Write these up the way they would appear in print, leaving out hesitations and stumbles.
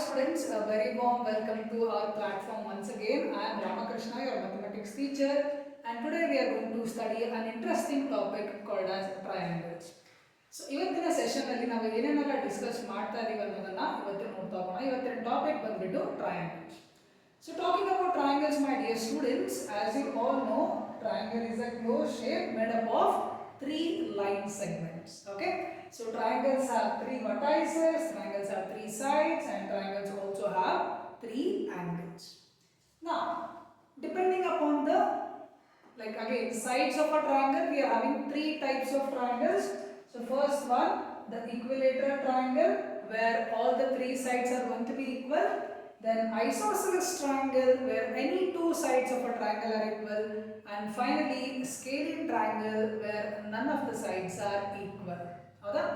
students, a very warm welcome to our platform once again. I am Ramakrishna, your mathematics teacher, and today we are going to study an interesting topic called as triangles. So ಇವತ್ತಿನ session ಅಲ್ಲಿ ನಾವು ಏನೇನೆಲ್ಲ discuss ಮಾಡ್ತಾ ಇದೀವಿ ಅನ್ನೋದನ್ನ ಇವತ್ತು ನೋಡ್ತಾ ಹೋಗೋಣ. ಇವತ್ತಿನ ಟಾಪಿಕ್ ಬಂದ್ಬಿಟ್ಟು triangles. So talking about triangles, my dear students, as you all know, triangle is a closed shape made up of three line segments. Okay, so triangles have three vertices, triangles have three sides, and triangles also have three angles. Now, depending upon the sides of a triangle, we are having three types of triangles. So first one, the equilateral triangle, where all the three sides are going to be equal. Then isosceles triangle, where any two sides of a triangle are equal. And finally, scalene triangle, where none of the sides are equal. Okay?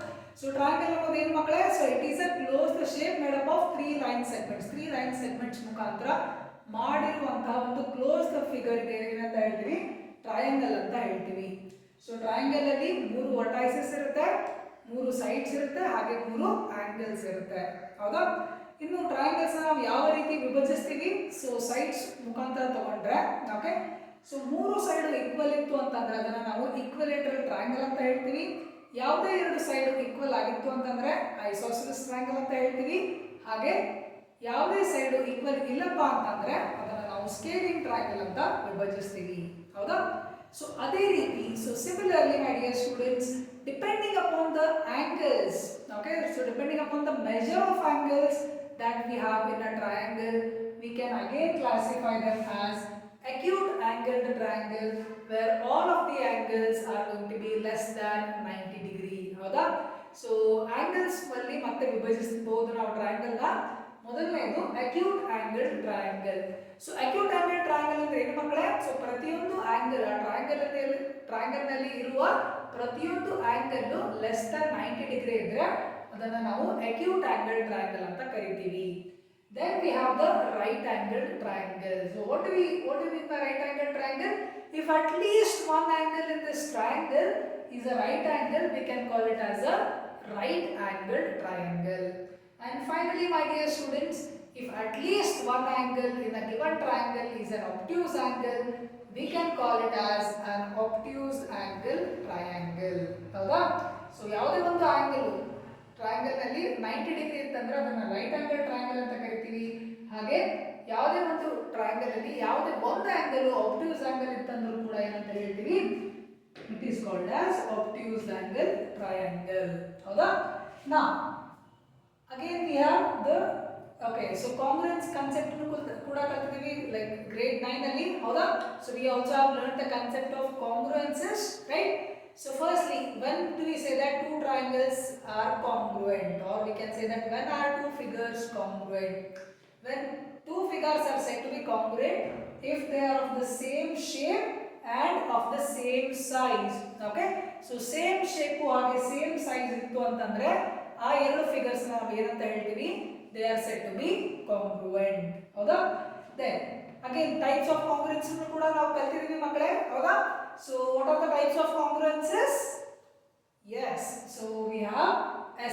So triangle ಅನ್ನೋದು ಏನು ಮಕ್ಕಳೇ? So it is a closed shape made up of three line segments. Three line segments ಮುಖಾಂತರ ಮಾಡಿರುವಂತಹ ಒಂದು closed figure ಗೆ ಏನಂತ ಹೇಳ್ತೀವಿ? Triangle ಅಂತ ಹೇಳ್ತೀವಿ. ಸೊ ಟ್ರಯಾಂಗಲ್ ಅಲ್ಲಿ ಮೂರು ವರ್ಟೈಸಸ್ ಇರುತ್ತೆ, ಮೂರು ಸೈಡ್ಸ್ ಇರುತ್ತೆ, ಹಾಗೆ ಮೂರು ಆಂಗಲ್ಸ್ ಇರುತ್ತೆ. ಹೌದಾ? ಇನ್ನು ಟ್ರಯಾಂಗಲ್ಸ್ ನಾವು ಯಾವ ರೀತಿ ವಿಭಜಿಸ್ತೀವಿ? ಸೊ ಸೈಡ್ಸ್ ಮುಖಾಂತರ ತಗೊಂಡ್ರೆ, ಓಕೆ, ಸೊ ಮೂರು ಸೈಡ್ ಈಕ್ವಲ್ ಇತ್ತು ಅಂತಂದ್ರೆ ಅದನ್ನ ನಾವು ಈಕ್ವಲೇಟರಲ್ ಟ್ರಯಾಂಗಲ್ ಅಂತ ಹೇಳ್ತೀವಿ. ಯಾವುದೇ ಎರಡು ಸೈಡ್ ಈಕ್ವಲ್ ಆಗಿತ್ತು ಅಂತಂದ್ರೆ ಐಸೋಸೆಲೆಸ್ ಟ್ರಯಾಂಗಲ್ ಅಂತ ಹೇಳ್ತೀವಿ. ಹಾಗೆ ಯಾವುದೇ ಸೈಡ್ ಈಕ್ವಲ್ ಇಲ್ಲಪ್ಪ ಅಂತಂದ್ರೆ ಅದನ್ನ ನಾವು ಸ್ಕೇಲಿಂಗ್ ಟ್ರಯಾಂಗಲ್ ಅಂತ ವಿಭಜಿಸ್ತೀವಿ. ಹೌದಾ? ಸೊ ಅದೇ ರೀತಿ, so similarly my dear students, depending upon the angles, okay, so depending upon the measure of angles that we have in a triangle, we can again classify them as acute angled triangle, where all of the angles are going to be less than 90 degree. ಹೌದಾ? So angles ಅಲ್ಲಿ ಮತ್ತೆ ವಿಭಜಿಸಬಹುದು ನಾವು triangle ನ. ಮೊದಲನೇದು acute angled triangle. So acute angled triangle ಅಂದ್ರೆ ಏನು ಮಕ್ಕಳೇ? ಸೊ ಪ್ರತಿಯೊಂದು ಆಂಗಲ್ ಟ್ರಯಾಂಗಲ್ ನಲ್ಲಿ ಇರುವ ಪ್ರತಿಯೊಂದು ಆಂಗಲ್ ಲೆಸ್ ದನ್ 90 ಡಿಗ್ರಿ ಇದ್ರೆ ಅದನ್ನ ನಾವು acute angled triangle ಅಂತ ಕರಿತೀವಿ. Then we have the right angled triangle. So what do we mean by right angled triangle? If at least one angle in this triangle is a right angle, we can call it as a right angled triangle. And finally, my dear students, if at least one angle in a given triangle is an obtuse angle, we can call it as an obtuse angle triangle. ಹೌದಾ? So ಯಾವುದೇ ಒಂದು angle triangle ನಲ್ಲಿ 90 degree ಇತ್ತಂದ್ರೆ ಅದನ್ನ right angle triangle ಅಂತ ಕರಿತೀವಿ. ಹಾಗೆ ಯಾವುದೇ ಒಂದು ಟ್ರಯಾಂಗಲ್ ಅಲ್ಲಿ ಯಾವುದೇ ಒಂದು ಆಂಗಲ್ obtuse ಆಂಗಲ್ ಇತ್ತಂದ್ರೂ ಕೂಡ ಏನಂತ ಹೇಳ್ತೀವಿ? It is called as obtuse angle triangle. ಹೌದಾ? ನಾ again we have the so congruence concept ಕೂಡ ಕಲ್ತಿದೀವಿ like grade 9 ಅಲ್ಲಿ. ಹೌದಾ? So we also have learned the concept of congruences, right? So firstly, when do we say that two triangles are congruent, or we can say that when are two figures congruent? When two figures are said to be congruent if they are of the same shape and of the same size. Okay? So same shape ಹಾಗೆ same size ಇತ್ತು ಅಂತಂದ್ರೆ ಆ ಎರಡು figures ನಾವು ಏನಂತ ಹೇಳ್ತೀವಿ? They are said to be congruent. ಹೌದಾ? Then again types of congruence ಕೂಡ ನಾವು ಕಲಿತಿದೀವಿ ಮಕ್ಕಳೇ. ಹೌದಾ? So what are the types of congruences? Yes, so we have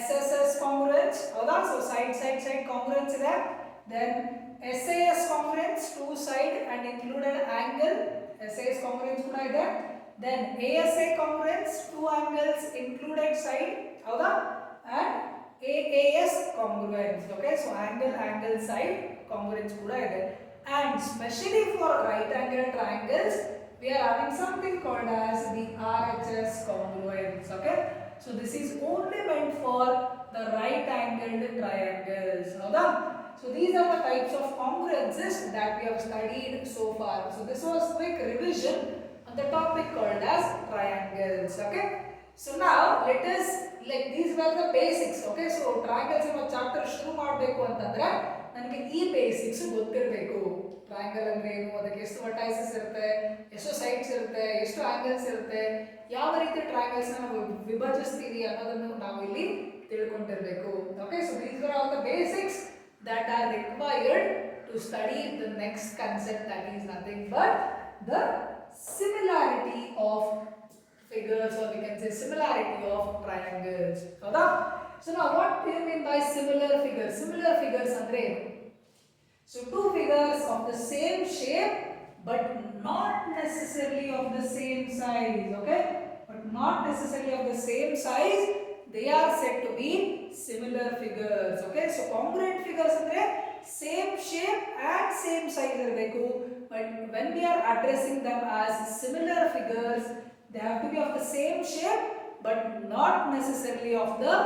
SSS congruence. ಹೌದಾ? So side congruence ಇದೆ. Then SAS congruence, two side and included angle. SAS congruence ಕೂಡ ಇದೆ. Then ASA congruence, two angles included side. ಹೌದಾ? And AAS congruence. Okay, so angle side congruence ಕೂಡ ಇದೆ. And especially for right angle triangles, we are having something called as the RHS congruence. Okay, so this is only meant for the right angled triangles. Howda? So these are the types of congruences that we have studied so far. So this was quick revision on the topic called as triangles. Okay, so now let us, like, these were the basics. Okay, so triangles ಅನ್ನೋ chapter ಶುರು ಮಾಡಬೇಕು ಅಂತಂದ್ರೆ ನನಗೆ ಈ basics ಗೊತ್ತಿರಬೇಕು. Triangle ಅಂದ್ರೆ ಏನು, ಅದಕ್ಕೆ ಎಷ್ಟು ವರ್ಟೈಸಸ್ ಇರುತ್ತೆ, ಎಷ್ಟು ಸೈಡ್ಸ್ ಇರುತ್ತೆ, ಎಷ್ಟು ಆಂಗಲ್ಸ್ ಇರುತ್ತೆ, ಯಾವ ರೀತಿ ಟ್ರಯಾಂಗಲ್ಸ್ ನಾವು ವಿಭಜಿಸ್ತೀವಿ ಅನ್ನೋದನ್ನು ನಾವು ಇಲ್ಲಿ ತಿಳ್ಕೊಂಡಿರಬೇಕು. Okay, so these are all the basics that are required to study the next concept, that is nothing but the similarity of figures, or we can say similarity of triangles. ಹೌದಾ? So now what do you mean by similar figures? Similar figures ಅಂದ್ರೆ so two figures of the same shape but not necessarily of the same size, okay, but not necessarily of the same size, they are said to be similar figures, okay. So congruent figures andre same shape and same size irbeku, but when we are addressing them as similar figures, they have to be of the same shape but not necessarily of the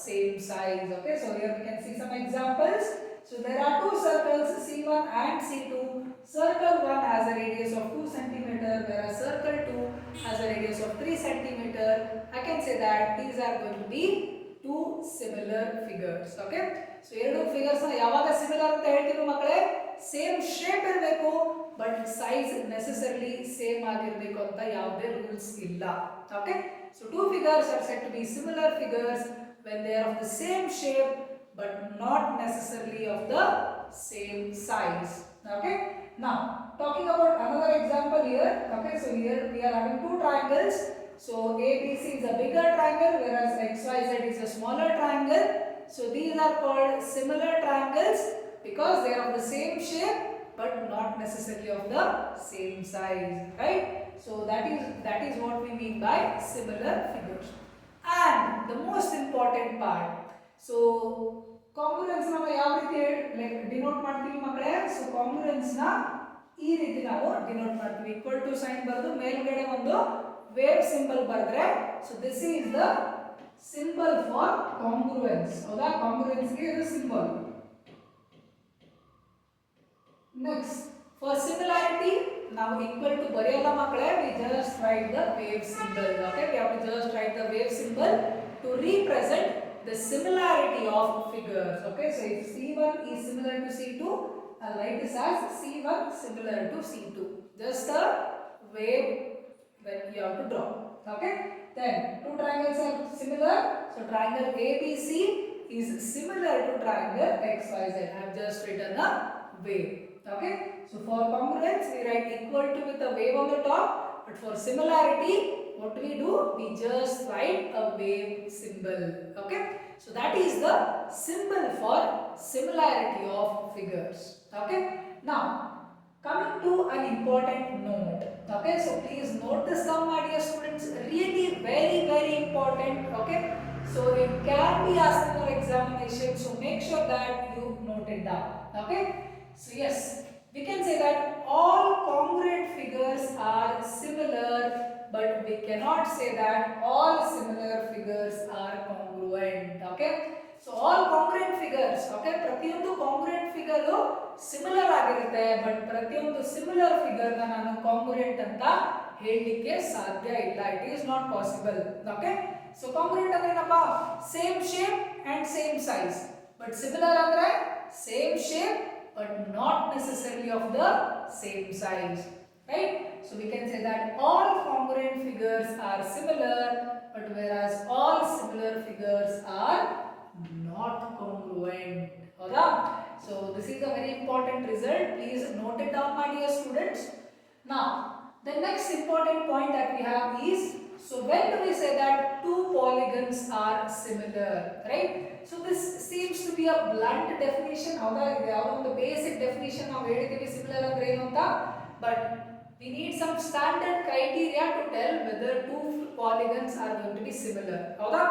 same size, okay. So here we can see some examples. So there are two circles C1 and C2. Circle 1 has a radius of 2 cm, whereas circle 2 has a radius of 3 cm. I can say that these are going to be two similar figures, okay. So ಎರಡು figures ನ ಯಾವಾಗ similar ಅಂತ ಹೇಳ್ತೀವಿ ಮಕ್ಕಳೇ, same shape ಇರಬೇಕು but size necessarily same ಆಗಿರಬೇಕು ಅಂತ ಯಾವುದೇ ರೂಲ್ಸ್ ಇಲ್ಲ, okay. So two figures are said to be similar figures when they are of the same shape but not necessarily of the same size, okay. Now talking about another example here, okay. So here we are having two triangles. So ABC is a bigger triangle whereas XYZ is a smaller triangle. So these are called similar triangles because they are of the same shape but not necessarily of the same size, right. So that is what we mean by similar figures. And the most important part, so congruence ನಾವು ಯಾವ ರೀತಿ like denote ಮಾಡ್ತೀವಿ ಮಕ್ಕಳೇ. So congruence ನ ಈ ರೀತಿ ನಾವು denote ಮಾಡ್ತೀವಿ, ಈಕ್ವಲ್ ಟು ಸೈನ್ ಬರೆದು ಮೇಲ್ಗಡೆ ಒಂದು ವೇವ್ ಸಿಂಬಲ್ ಬರೆದ್ರೆ, so this is the symbol for congruence, ಹೌದಾ. congruence ಗೆ ಇದು ಸಿಂಬಲ್. ನೆಕ್ಸ್ಟ್ ಫಾರ್ ಸಿಮಿಲಾರಿಟಿ ನಾವು ಈಕ್ವಲ್ ಟು ಬರೆಯಲ್ಲ ಮಕ್ಕಳೇ, we just write the wave symbol, okay. We have to just write the wave symbol to represent the similarity of figures, okay. So if C1 is similar to C2, I'll write this as C1 similar to C2, just a wave that you have to draw, okay. Then two triangles are similar, so triangle ABC is similar to triangle XYZ. I have just written a wave, okay. So for congruence we write equal to with a wave on the top, but for similarity what do? We just write a wave symbol, okay. So that is the symbol for similarity of figures, okay. Now coming to an important note, okay. So please note this down my dear students, really very important, okay. So it can be asked in your examination, so make sure that you note it down, okay. So yes, we can say that all congruent figures are similar, but we cannot say that all similar figures are congruent, okay. So all congruent figures, okay, ಪ್ರತಿಯೊಂದು congruent figure similar ಆಗಿರುತ್ತೆ, but ಪ್ರತಿಯೊಂದು similar figure ನ ನಾನು congruent ಅಂತ ಹೇಳಲಿಕ್ಕೆ ಸಾಧ್ಯ ಇಲ್ಲ, it is not possible, okay. So congruent ಅಂದ್ರೆ ಏನಪ್ಪ, same shape and same size, but similar ಅಂದ್ರೆ same shape but not necessarily of the same size, right. So we can say that all congruent figures are similar, but whereas all similar figures are not congruent, howda. So this is a very important result, please note it down my dear students. Now the next important point that we have is, so when do we say that two polygons are similar, right. So this seems to be a blunt definition, howda. ಇದು ಯಾವುದೋ ಒಂದು basic definition ನಾವು ಹೇಳಿದೀವಿ similar ಅಂದ್ರೆ ಏನು ಅಂತ, but we need some standard criteria to tell whether two polygons are going to be similar, howda.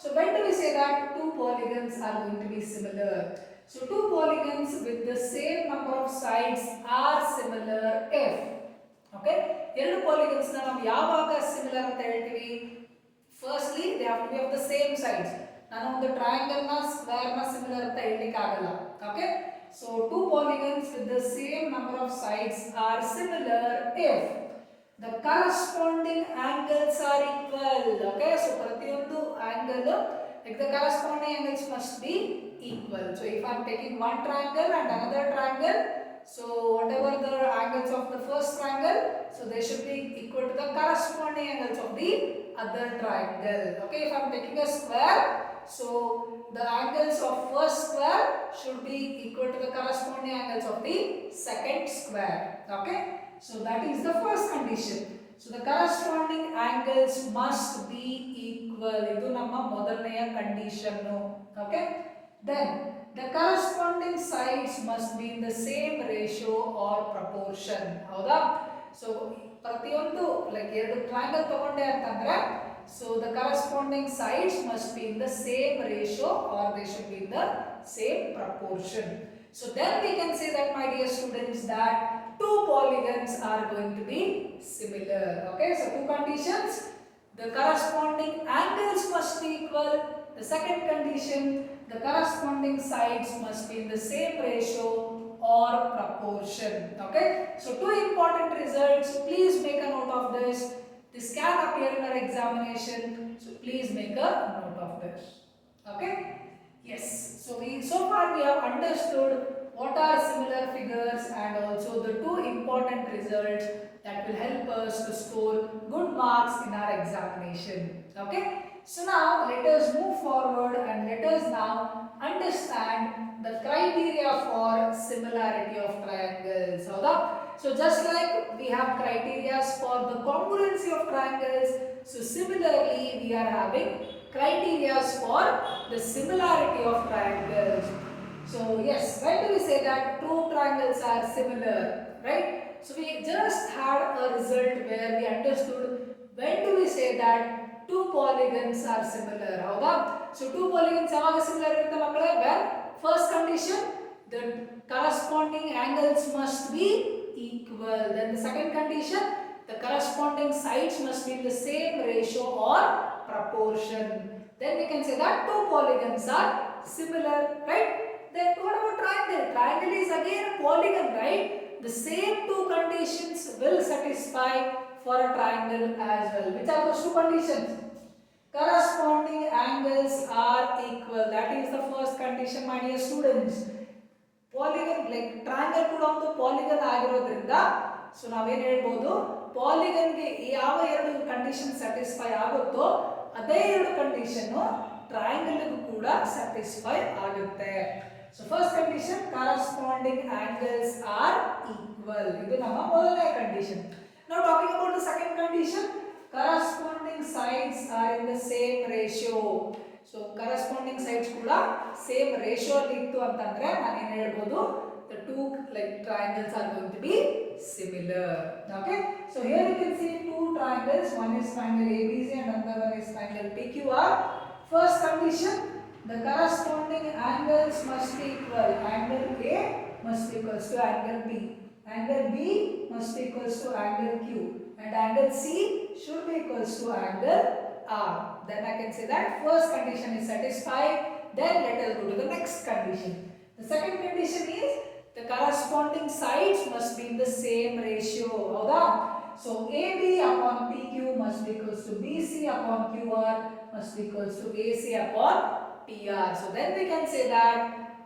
So when do we say that two polygons are going to be similar? So two polygons with the same number of sides are similar if, okay, ಎರಡು polygons ನ ನಾವು ಯಾವಾಗ similar ಅಂತ ಹೇಳ್ತೀವಿ, firstly they have to be of the same sides. ನಾನು ಒಂದು triangle ನ square ನ ಸಿಮಿಲರ್ ಅಂತ ಹೇಳಲಿಕ್ಕೆ ಆಗಲ್ಲ, okay. So two polygons with the same number of sides are similar if the corresponding angles are equal, okay. So ಪ್ರತಿಯೊಂದು angle, like the corresponding angles must be equal. So if I am taking one triangle and another triangle, so whatever the angles of the first triangle, so they should be equal to the corresponding angles of the other triangle, okay. If I am taking a square, so the angles of first square should be equal to the corresponding angles of the second square, okay. So that is the first condition. So the corresponding angles must be equal, idu namma modalneya condition, okay. Then the corresponding sides must be in the same ratio or proportion. ಹೌದಾ? So ಪ್ರತಿಯೊಂದು like ಎರಡು triangle ತಗೊಂಡೆ ಅಂತಂದ್ರೆ so the corresponding sides must be in the same ratio or they should be in the same proportion. So then we can say that, my dear students, that two polygons are going to be similar. Okay, so two conditions: the corresponding angles must be equal. The second condition, the corresponding sides must be in the same ratio or proportion. Okay, so two important results. Please make a note of this. This can appear in our examination, so please make a note of this. Okay, yes, so far we have understood what are similar figures and also the two important results that will help us to score good marks in our examination. Okay, so now let us move forward and let us now understand the criteria for similarity of triangles. So just like we have criteria for the congruency of triangles, so similarly we are having criteria for the similarity of triangles. So yes, when do we say that two triangles are similar, right? So we just had a result where we understood when do we say that two polygons are similar. ಹೌದಾ? So two polygons ಯಾವಾಗ similar ಇರುತ್ತೆ ಮಕ್ಕಳೇ? When first condition, the corresponding angles must be equal. Then the second condition, the corresponding sides must be in the same ratio or proportion. Then we can say that two polygons are similar, right? Then what about triangle? Triangle is again a polygon, right? The same two conditions will satisfy for a triangle as well. Which are those two conditions? Corresponding angles are equal. That is the first condition, my dear students. Polygon, like triangle ಕೂಡ ಒಂದು polygon ಆಗಿರೋದ್ರಿಂದ so ನಾವೇನು ಹೇಳ್ಬೋದು, polygon ಗೆ ಯಾವ ಎರಡು condition satisfy ಆಗುತ್ತೋ ಅದೇ ಎರಡು ಕಂಡೀಷನ್ ಟ್ರಯಾಂಗಲ್ ಗೂ ಕೂಡ ಸ್ಯಾಟಿಸ್ಫೈ ಆಗುತ್ತೆ. So first condition, corresponding angles are equal. ಇದು ನಮ್ಮ ಮೊದಲನೇ condition. Now talking about the second condition, corresponding sides are in the same ratio. So corresponding sides ಕೂಡ same ratio ಅಲ್ಲಿ ಇತ್ತು ಅಂತಂದ್ರೆ ನಾನು ಏನು ಹೇಳ್ಬೋದು, the two like triangles are going to be similar. Okay, so here you can see two triangles. One is triangle ABC and another one is triangle PQR. First condition, the corresponding angles must be equal. Angle A must be equals to angle B. Angle B must be equals to angle Q. And angle C should be equals to angle R. Then I can say that first condition is satisfied. Then let us go to the next condition. The second condition is the corresponding sides must be in the same ratio. ಹೌದಾ? So AB upon PQ must be equals to BC upon QR must be equals to AC upon PR. So then we can say that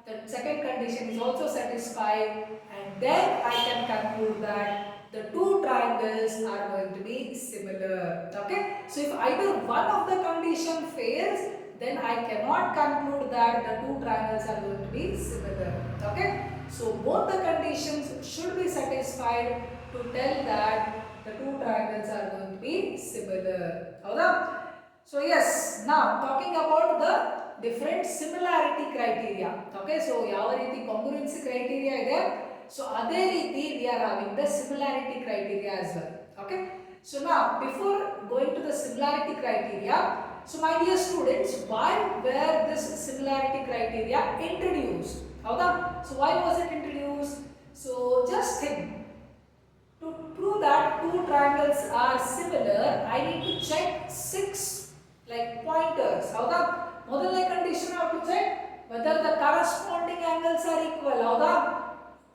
the second condition is also satisfied, and then I can conclude that the two triangles are going to be similar. Okay, so if either one of the condition fails, then I cannot conclude that the two triangles are going to be similar. Okay, so both the conditions should be satisfied to tell that the two triangles are going to be similar. ಹೌದಾ? So yes, now talking about the different similarity criteria. Okay, so ಯಾವ ರೀತಿ congruency criteria ಇದೆ, so ಅದೇ ರೀತಿ we are having the similarity criteria as well. Okay, so now before going to the similarity criteria, so my dear students, why were this similarity criteria introduced? ಹೌದಾ? So why was it introduced? So just think, to prove that two triangles are similar, I need to check 6 like pointers. ಹೌದಾ? ಮೊದಲನೇ condition I have to check whether the corresponding angles are equal. ಹೌದಾ?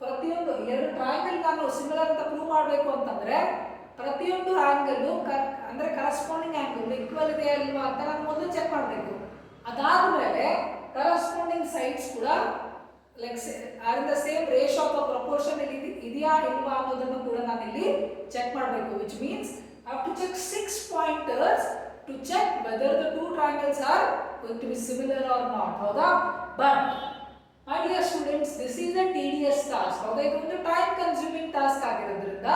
ಪ್ರತಿಯೊಂದು ಎರಡು triangle ನಾನು similar ಅಂತ prove ಮಾಡಬೇಕು ಅಂತಂದ್ರೆ ಪ್ರತಿಯೊಂದು ಆಂಗಲ್ ಅಂದ್ರೆ ಕರೆಸ್ಪಾಂಡಿಂಗ್ ಆಂಗಲ್ ಈಕ್ವಲ್ ಇದೆ ಅಲ್ವಾ ಅಂತ ನಾನು ಮೊದಲು ಚೆಕ್ ಮಾಡಬೇಕು. ಅದಾದ್ಮೇಲೆ ಕರೆಸ್ಪಾಂಡಿಂಗ್ ಸೈಡ್ಸ್ ಕೂಡ like are in the same ratio ಅಥವಾ ಪ್ರಪೋರ್ಷನ್ ಇದೆಯಾ ಇಲ್ವಾ ಅನ್ನೋದನ್ನು ಕೂಡ ನಾನು ಇಲ್ಲಿ ಚೆಕ್ ಮಾಡಬೇಕು. Which means I have to check 6 pointers to check whether the two triangles are going to be similar or not. ಹೌದಾ? But my dear students, this is a tedious task. ಹೌದಾ? ಇದು ಒಂದು ಟೈಮ್ ಕನ್ಸ್ಯೂಮಿಂಗ್ ಟಾಸ್ಕ್ ಆಗಿರೋದ್ರಿಂದ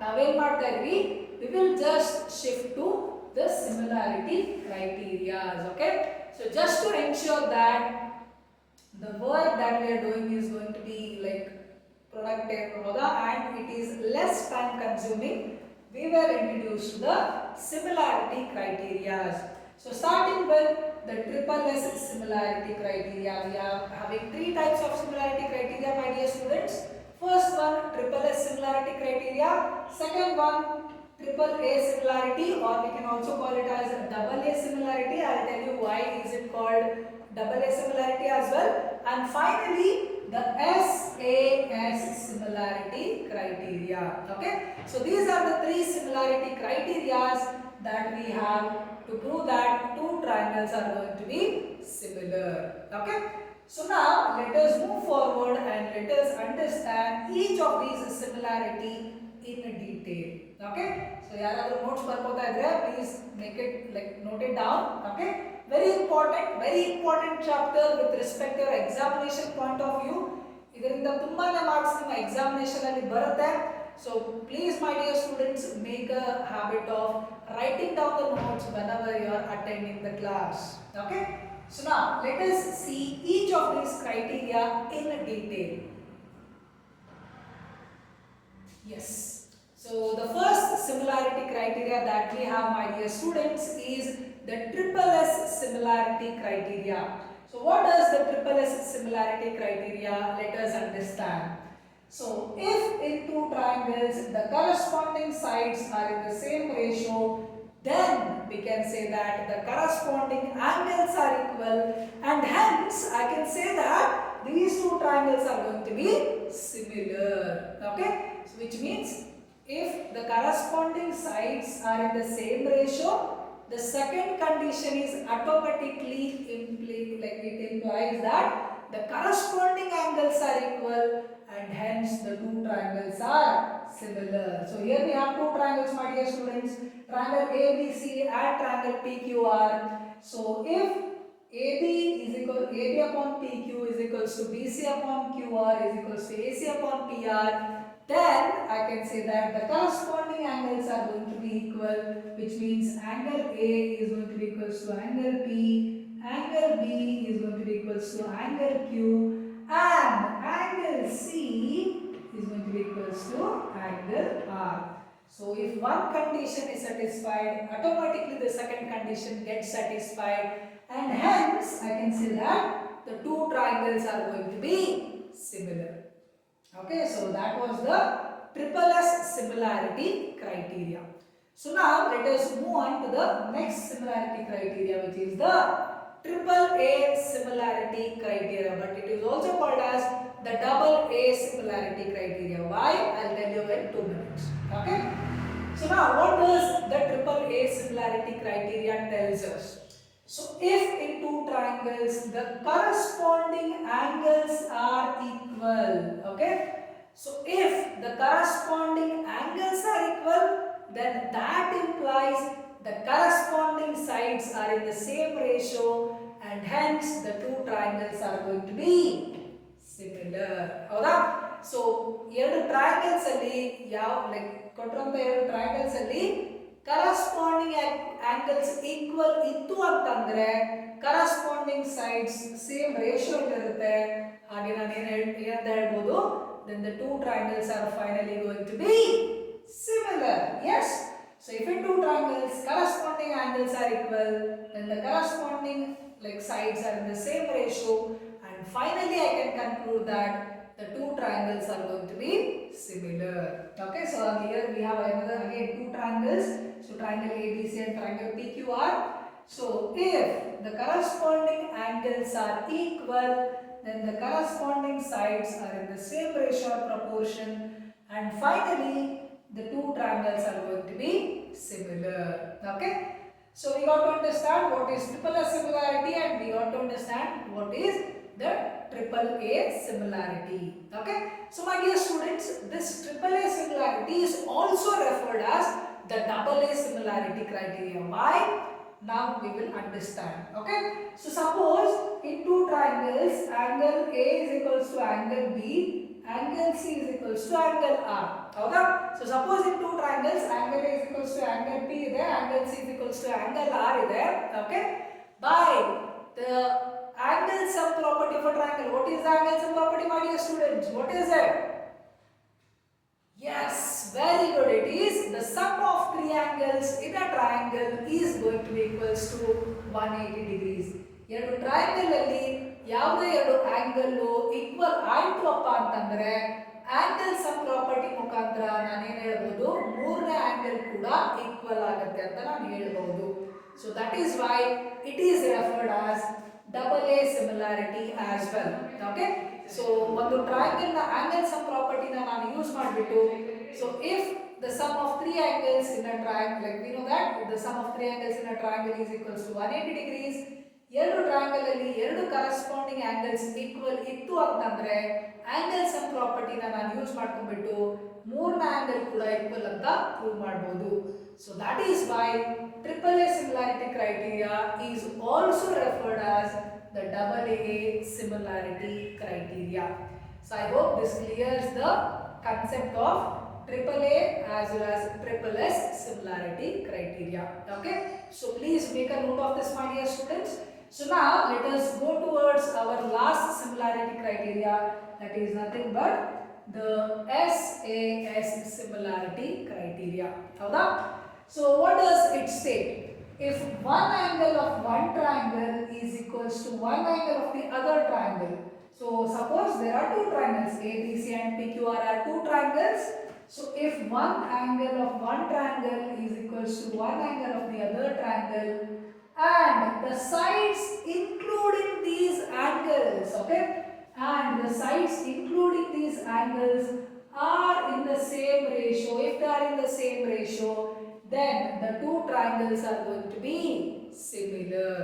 ನಾವೇನ್ ಮಾಡ್ತಾ ಇದ್ವಿ, we will just shift to the similarity criteria. Okay, so just to ensure that the work that we are doing is going to be like productive and it is less time consuming. We were introduced to the similarity criteria. So starting with the triple S similarity criteria, we are having three types of similarity criteria, my dear students. First one, triple S similarity criteria. Second one, triple A similarity, or we can also call it as double A similarity. I'll tell you why is it called double A similarity as well. And finally, the SAS similarity criteria. Okay, so these are the three similarity criteria that we have to prove that two triangles are going to be similar. Okay, so now let us move forward and let us understand each of these similarity in detail. Okay, so ಯಾರಾದರೂ notes ಬರ್ಕೋತಾ ಇದ್ರೆ please make it like note it down. Okay, very important chapter with respect to your examination point of view. ಇದರಿಂದ ತುಂಬಾನೇ marks ನಿಮ್ಮ examination ಅಲ್ಲಿ ಬರುತ್ತೆ. So please my dear students, make a habit of writing down the notes whenever you are attending the class. Okay, so now let us see each of these criteria in detail. Yes, so the first similarity criteria that we have, my dear students, is the triple S similarity criteria. So what does the triple S similarity criteria? Let us understand. So if in two triangles the corresponding sides are in the same ratio, then we can say that the corresponding angles are equal, and hence I can say that these two triangles are going to be similar. Okay, so which means if the corresponding sides are in the same ratio, the second condition is automatically implies that the corresponding angles are equal, and hence the two triangles are similar. So here we have two triangles, my dear students, triangle ABC and triangle PQR. So if AB upon PQ is equals to BC upon QR is equals to AC upon PR, then I can say that the corresponding angles are going to be equal, which means angle A is going to be equals to angle P, angle B is going to be equals to angle Q, and angle C is going to be equals to angle R. So if one condition is satisfied, automatically the second condition gets satisfied, and hence I can say that the two triangles are going to be similar. Okay, so that was the triple S similarity criteria. So now let us move on to the next similarity criteria, which is the triple A similarity criteria, but it is also called as the double A similarity criteria. Why? I'll tell you in 2 minutes. Okay, so now what does the triple A similarity criteria tells us? So if in two triangles the corresponding angles are equal, okay, so if the corresponding angles are equal, then that implies the corresponding sides are in the same ratio, and hence the two triangles are going to be similar. ಹೌದಾ? So ಎರಡು triangles ಅಲ್ಲಿ ಕೊಟ್ಟಿರುವಂತ ಎರಡು triangles ಅಲ್ಲಿ corresponding angles equal ಇತ್ತು ಅಂತಂದ್ರೆ corresponding sides same ratio ಇರುತ್ತೆ. ಹಾಗೆ ನಾನು ಏನಂತ ಹೇಳ್ಬೋದು, then the two triangles are finally going to be similar. Yes, so if in two triangles corresponding angles are equal, then the corresponding sides are in the same ratio, and finally I can conclude that the two triangles are going to be similar. Okay, so here we have again two triangles, so triangle ABC and triangle PQR. So if the corresponding angles are equal, then the corresponding sides are in the same ratio or proportion, and finally the two triangles are going to be similar. Okay, so we got to understand what is triple S similarity, and we got to understand what is the triple A similarity. Okay, so my dear students, this triple A similarity is also referred as the double A similarity criteria. Why? Now we will understand. Okay, so suppose in two triangles angle A is equals to angle B, angle C is equals to angle R. ಹೌದಾ? So suppose in two triangles angle A is equals to angle P ಇದೆ, angle C is equals to angle R ಇದೆ. Okay, by the Angle sum property of a triangle. What is the angle sum property, my dear students? What is it? Yes, very good. It is the sum of three angles in a triangle is going to be equals to 180 degrees. ಎರಡು triangle ಅಲ್ಲಿ ಯಾವುದೇ ಎರಡು angle equal ಆಯ್ತು ಅಪ್ಪ ಅಂತಂದ್ರೆ angle some property ಮುಖಾಂತರ ನಾನು ಏನು ಹೇಳ್ಬೋದು, ಮೂರನೇ ಆಂಗಲ್ ಕೂಡ ಈಕ್ವಲ್ ಆಗುತ್ತೆ ಅಂತ ನಾನು ಹೇಳ್ಬಹುದು. So that is why it is referred as double A similarity as well. Okay, so ಒಂದು ಟ್ರಯಾಂಗಲ್ ನ ಆಂಗಲ್ ಸಮ್ ಪ್ರಾಪರ್ಟಿನ ನಾನು ಯೂಸ್ ಮಾಡಿಬಿಟ್ಟು, so if the sum of three angles in a triangle, like we know that the sum of three angles in a triangle is equals to 180 degrees. ಎರಡು triangle ಅಲ್ಲಿ ಎರಡು corresponding angles equal ಇತ್ತು ಅಂತಂದ್ರೆ angle some ಪ್ರಾಪರ್ಟಿನ ನಾನು use ಮಾಡ್ಕೊಂಡ್ಬಿಟ್ಟು ಮೂರನೇ angle ಕೂಡ equal ಅಂತ ಪ್ರೂವ್ ಮಾಡಬಹುದು. So that is why triple A similarity criteria is also referred as the double A similarity criteria. So I hope this clears the concept of triple A as well as triple S similarity criteria. Okay, so please make a note of this, my dear students. So now let us go towards our last similarity criteria, that is nothing but the SAS similarity criteria. So what does it state? If one angle of one triangle is equals to one angle of the other triangle. So suppose there are two triangles, ABC and PQR are two triangles. So if one angle of one triangle is equals to one angle of the other triangle and the sides including these angles, okay, and the sides including these angles are in the same ratio, if they are in the same ratio, then the two triangles are going to be similar.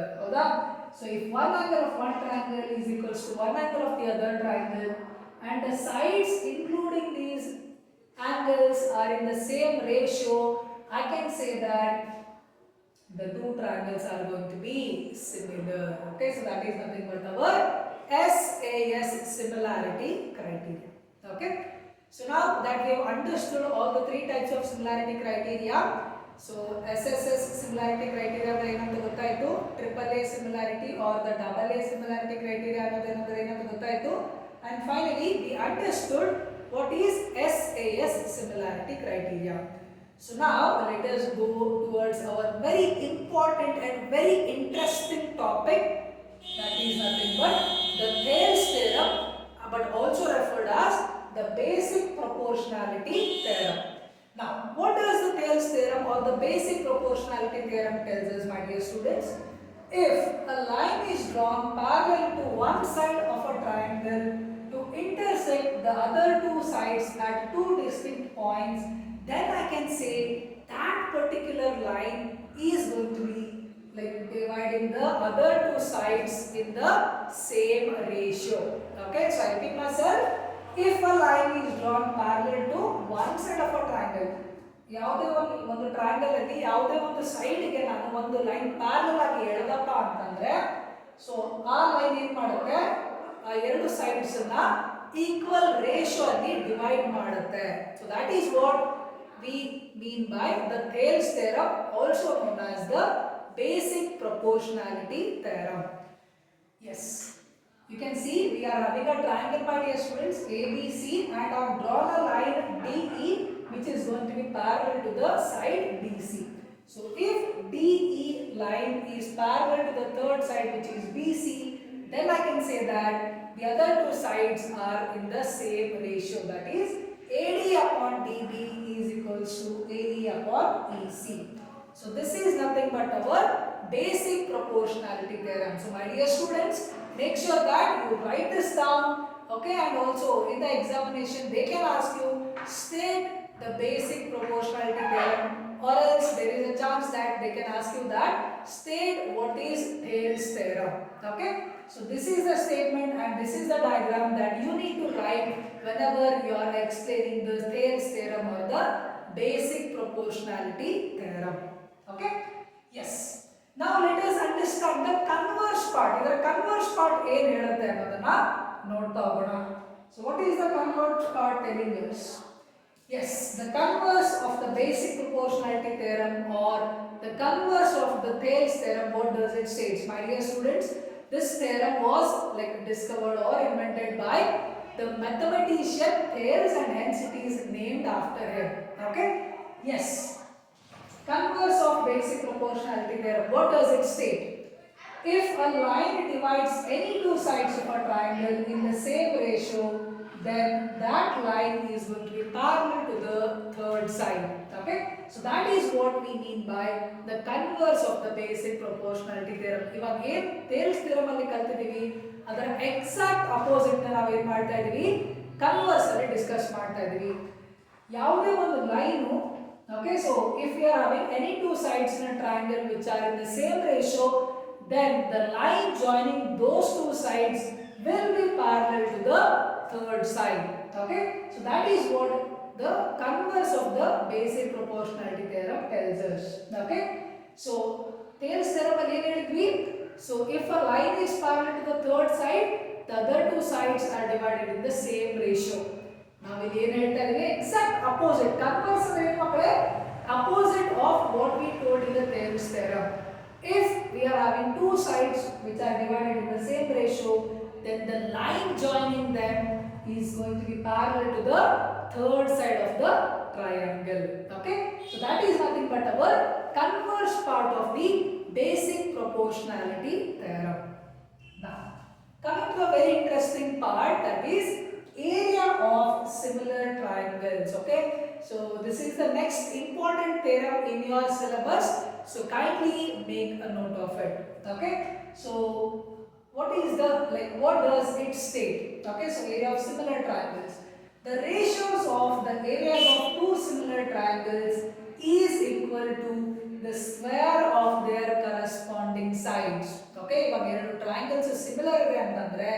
So if one angle of one triangle is equals to one angle of the other triangle and the sides including these angles are in the same ratio, I can say that the two triangles are going to be similar. Okay, so that is nothing but our SAS similarity criteria. Okay, so now that we have understood all the three types of similarity criteria, so SSS similarity criteria ಏನಂತ ಗೊತ್ತಾಯಿತು, triple A similarity or the double A similarity criteria ಅನ್ನೋದೇನಂದ್ರೆ ಏನಂತ ಗೊತ್ತಾಯಿತು, and finally we understood what is SAS similarity criteria. So now let us go towards our very important and very interesting topic, that is nothing but the Thales theorem, but also referred as the basic proportionality theorem. Now, what does the Thales theorem or the basic proportionality theorem tells us, my dear students? If a line is drawn parallel to one side of a triangle to intersect the other two sides at two distinct points, then I can say that particular line is going to be like dividing the other two sides in the same ratio. Okay, so I repeat myself. If a line is drawn parallel to one side of a triangle, ಯಾವುದೇ ಒಂದು triangle ಅಲ್ಲಿ ಯಾವುದೇ ಒಂದು ಸೈಡ್ಗೆ ನಾನು ಒಂದು line parallel ಆಗಿ ಎಳೆದಪ್ಪ ಅಂತಂದ್ರೆ, ಸೊ ಆ ಲೈನ್ ಏನ್ ಮಾಡುತ್ತೆ, ಆ ಎರಡು ಸೈಡ್ಸ್ ಅನ್ನ ಈಕ್ವಲ್ ರೇಷಿಯೋ ಅಲ್ಲಿ ಡಿವೈಡ್ ಮಾಡುತ್ತೆ. So that is what we mean by the Thales theorem, also known as the basic proportionality theorem. Yes, you can see we are having a triangle, my dear students, ABC, and I have drawn a line DE which is going to be parallel to the side DC. So if DE line is parallel to the third side which is BC, then I can say that the other two sides are in the same ratio, that is AD upon DB is equals to AE upon EC. So this is nothing but our basic proportionality theorem. So my dear students, make sure that you write this down, okay, and also in the examination they can ask you state the basic proportionality theorem, or else there is a chance that they can ask you that state what is Thales theorem. Okay, so this is the statement and this is the diagram that you need to write whenever you are explaining the Thales theorem or the basic proportionality theorem. Okay, yes. Now let us understand the converse part. ಇದರ converse part ಏನು ಹೇಳುತ್ತೆ ಅನ್ನೋದನ್ನ ನೋಡ್ತಾ ಹೋಗೋಣ. So what is the converse part telling us? Yes, the converse of the basic proportionality theorem or the converse of the Thales theorem, what does it state? My dear students, This theorem was like discovered or invented by the mathematician Thales, and hence it is named after him. Okay? Yes. Converse of basic proportionality theorem. What does it state? If a line divides any two sides of a triangle in the same ratio, then that line is going to be parallel to the third side. Okay? So that is what we mean by the converse of the basic proportionality theorem. ಇವಾಗ ಏನು Thales theorem ಅಲ್ಲಿ ಕಲ್ತಿದೀವಿ ಅದರ exact opposite ನ ನಾವು ಏನು ಮಾಡ್ತಾ ಇದೀವಿ converse ಅಲ್ಲಿ ಡಿಸ್ಕಸ್ ಮಾಡ್ತಾ ಇದೀವಿ. ಯಾವುದೇ ಒಂದು line, okay, so if we are having any two sides in a triangle which are in the same ratio, then the line joining those two sides will be parallel to the third side. Okay, so that is what the converse of the basic proportionality theorem tells us. Okay, so Thales theorem alli ಏನು ಹೇಳಿದ್ವಿ? So if a line is parallel to the third side, the other two sides are divided in the same ratio. Now we ಏನು ಹೇಳ್ತಾ ಇದೀವಿ? Exact opposite. Converse ಅಂದ್ರೆ ಏನು ಮಕ್ಕಳೇ? Opposite of what we told in the Thales theorem. If we are having two sides which are divided in the same ratio, then the line joining them is going to be parallel to the third side of the triangle. Okay, so that is nothing but our converse part of the basic proportionality theorem. Now coming to a very interesting part, that is area of similar triangles. Okay, so this is the next important theorem in your syllabus, so kindly make a note of it. Okay, so what is the, like, what does it state? Okay, so area of similar triangles, the ratios of the areas of two similar triangles is equal to the square of their corresponding sides. Okay, ಇವಾಗ ಎರಡು triangles similar ಇದೆ ಅಂತಂದ್ರೆ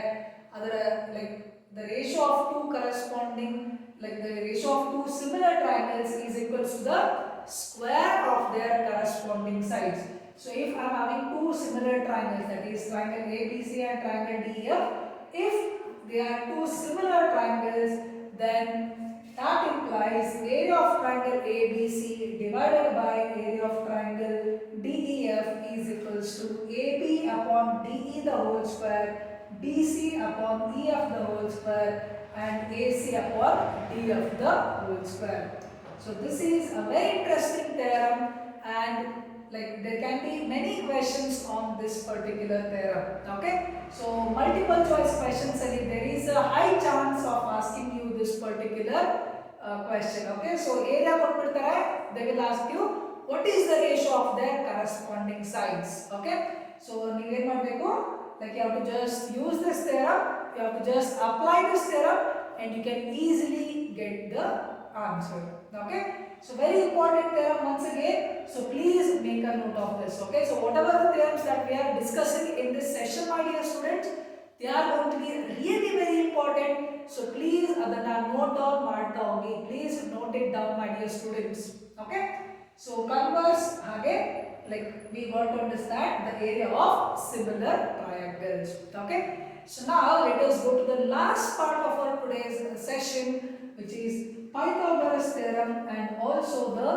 ಅದರ like the ratio of two corresponding, like the ratio of two similar triangles is equal to the square of their corresponding sides. So if I am having two similar triangles, that is triangle ABC and triangle DEF, if they are two similar triangles, then that implies area of triangle ABC divided by area of triangle DEF is equals to AB upon DE the whole square, BC upon EF the whole square, and AC upon DF the whole square. So this is a very interesting theorem, and like there can be many questions on this particular theorem. Okay, so multiple choice questions, and there is a high chance of asking you this particular question. Okay, so area ಕೊಟ್ಬಿಡ್ತಾರೆ, they will ask you what is the ratio of their corresponding sides. Okay, so ನೀವು ಏನು ಮಾಡಬೇಕು, like you have to just use this theorem, you have to just apply this theorem, and you can easily get the answer. Okay, so very important theorem once again, so please make a note of this. Okay, so whatever the theorems that we are discussing in this session, my dear students, they are going to be really very important, so please adanna note down ಮಾಡ್ತಾ ಹೋಗಿ, please note it down my dear students. Okay, so converse hage, like we got to understand the area of similar triangles. Okay, so now let us go to the last part of our today's session, which is Pythagoras theorem and also the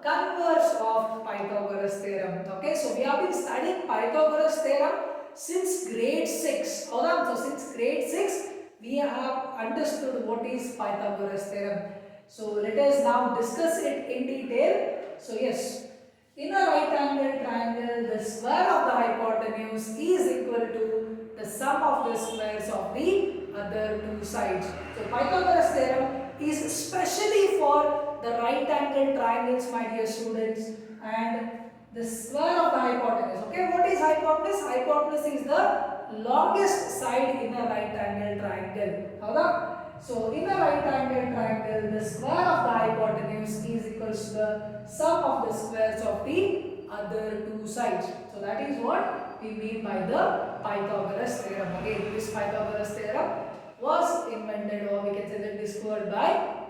converse of Pythagoras theorem. Okay, so we have been studying Pythagoras theorem since grade 6. So since grade 6 we have understood what is Pythagoras theorem. So let us now discuss it in detail. So yes, in a right angle triangle, the square of the hypotenuse is equal to the sum of the squares of the other two sides. So Pythagoras theorem is specially for the right angle triangles, my dear students, and the square of the hypotenuse. Okay, what is hypotenuse? Hypotenuse is the longest side in a right angle triangle. Howda? So in a right angle triangle, the square of the hypotenuse is equal to the sum of the squares of the other two sides. So that is what we mean by the Pythagoras theorem. Again, this Pythagoras theorem was invented, or we can say that discovered by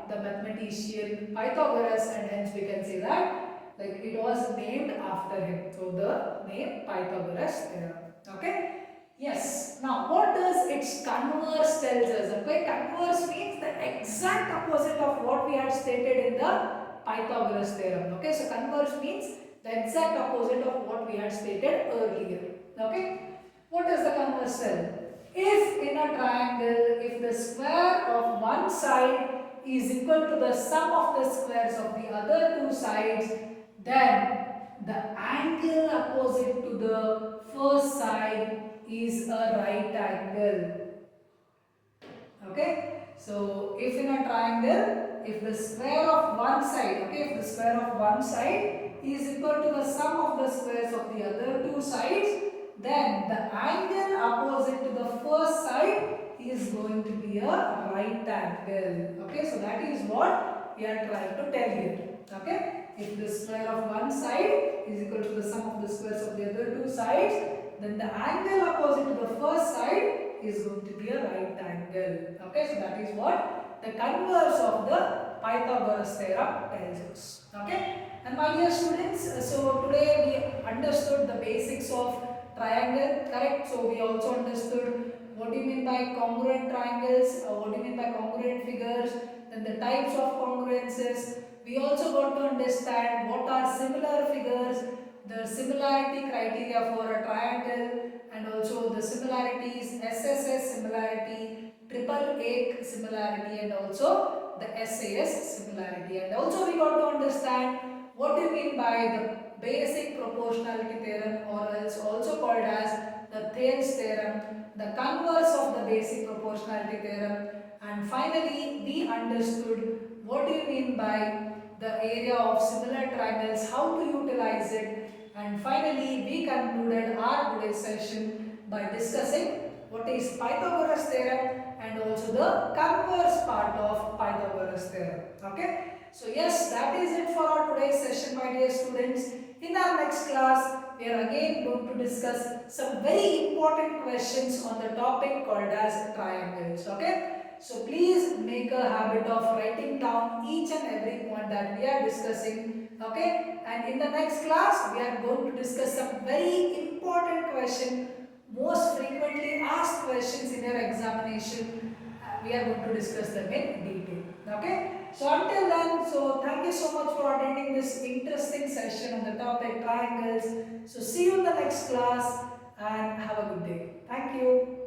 the mathematician Pythagoras, and hence we can say that like it was named after him. So the name Pythagoras theorem. Okay. Yes. Now, what does its converse tells us? Okay, converse means the exact opposite of what we had stated in the Pythagoras theorem. Okay, so converse means the exact opposite of what we had stated earlier. Okay. What does the converse tell? If in a triangle, if the square of one side is equal to the sum of the squares of the other two sides, then the angle opposite to the first side is a right angle. Okay, so if in a triangle, if the square of one side, okay, if the square of one side is equal to the sum of the squares of the other two sides, then the angle opposite to the first side is going to be a right angle. Okay, so that is what we are trying to tell here. Okay, if the square of one side is equal to the sum of the squares of the other two sides, then the angle opposite to the first side is going to be a right angle. Okay, so that is what the converse of the Pythagoras theorem tells us. Okay, and my dear students, so today we understood the basics of triangle, correct? So we also understood what do you mean by congruent triangles, what do you mean by congruent figures, then the types of congruences. We also got to understand what are similar figures, the similarity criteria for a triangle, and also the similarities, SSS similarity, triple A similarity, and also the SAS similarity. And also we got to understand what do you mean by the basic proportionality theorem, or else also called as the Thales theorem, the converse of the basic proportionality theorem, and finally we understood what do you mean by the area of similar triangles, how to utilize it, and finally we concluded our today's session by discussing what is Pythagoras theorem and also the converse part of Pythagoras theorem. Okay, so yes, that is it for our today's session, my dear students. In our next class we are again going to discuss some very important questions on the topic called as triangles. Okay, so please make a habit of writing down each and every point that we are discussing. Okay, and in the next class we are going to discuss some very important question, most frequently asked questions in your examination. We are going to discuss them in detail. Okay, so until then, so thank you so much for attending this interesting session on the topic triangles. So see you in the next class and have a good day. Thank you.